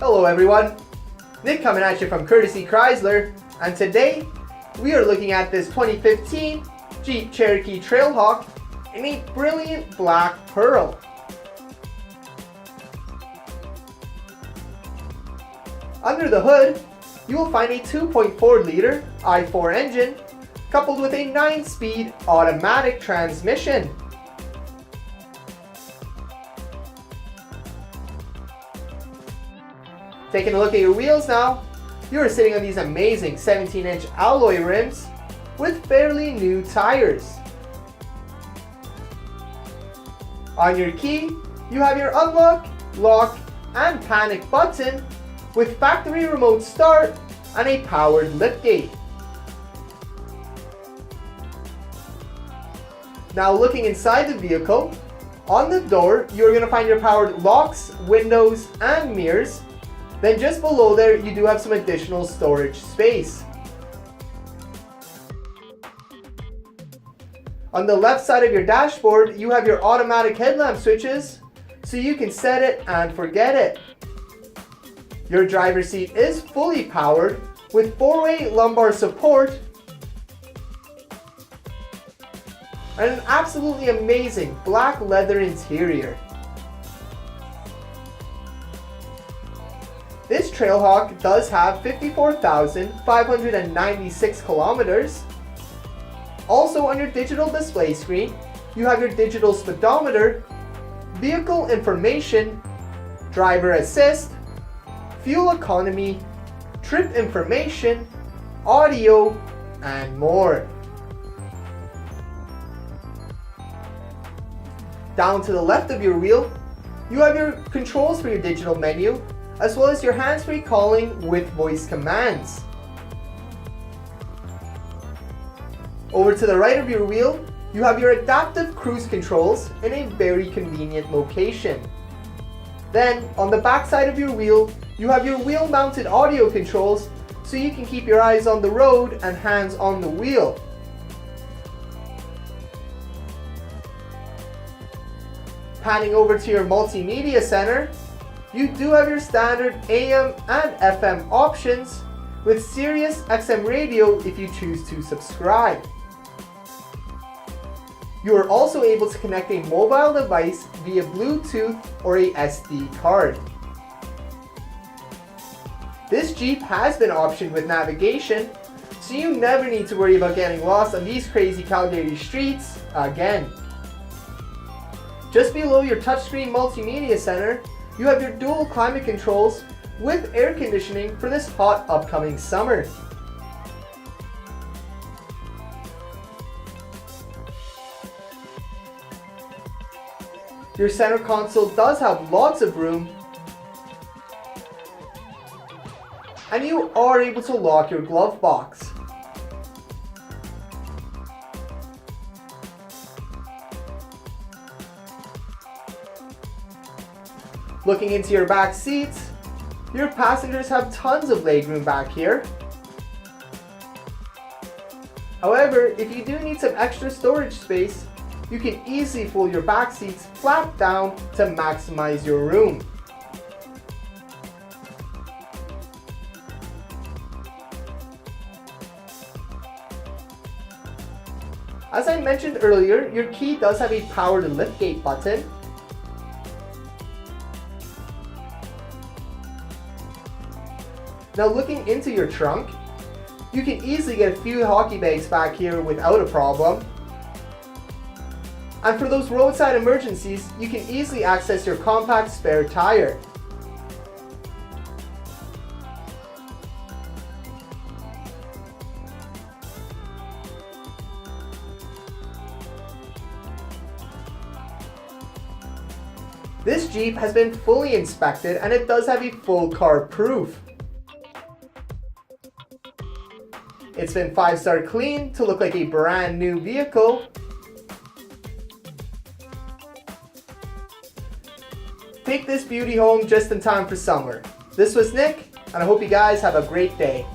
Hello everyone, Nick coming at you from Courtesy Chrysler, and today we are looking at this 2015 Jeep Cherokee Trailhawk in a brilliant black pearl. Under the hood, you will find a 2.4 liter i4 engine coupled with a 9-speed automatic transmission. Taking a look at your wheels now, you are sitting on these amazing 17-inch alloy rims with fairly new tires. On your key, you have your unlock, lock, and panic button with factory remote start and a powered liftgate. Now looking inside the vehicle, on the door you are going to find your powered locks, windows, and mirrors. Then just below there you do have some additional storage space. On the left side of your dashboard you have your automatic headlamp switches, so you can set it and forget it. Your driver's seat is fully powered with 4-way lumbar support and an absolutely amazing black leather interior. This Trailhawk does have 54,596 kilometers. Also on your digital display screen, you have your digital speedometer, vehicle information, driver assist, fuel economy, trip information, audio, and more. Down to the left of your wheel, you have your controls for your digital menu, as well as your hands-free calling with voice commands. Over to the right of your wheel, you have your adaptive cruise controls in a very convenient location. Then, on the back side of your wheel, you have your wheel-mounted audio controls so you can keep your eyes on the road and hands on the wheel. Panning over to your multimedia center, you do have your standard AM and FM options with Sirius XM radio if you choose to subscribe. You are also able to connect a mobile device via Bluetooth or a SD card. This Jeep has been optioned with navigation, so you never need to worry about getting lost on these crazy Calgary streets again. Just below your touchscreen multimedia center, you have your dual climate controls with air conditioning for this hot upcoming summer. Your center console does have lots of room, and you are able to lock your glove box. Looking into your back seats, your passengers have tons of legroom back here. However, if you do need some extra storage space, you can easily fold your back seats flat down to maximize your room. As I mentioned earlier, your key does have a powered liftgate button. Now looking into your trunk, you can easily get a few hockey bags back here without a problem. And for those roadside emergencies, you can easily access your compact spare tire. This Jeep has been fully inspected and it does have a full car proof. It's been 5-star clean to look like a brand new vehicle. Take this beauty home just in time for summer. This was Nick, and I hope you guys have a great day.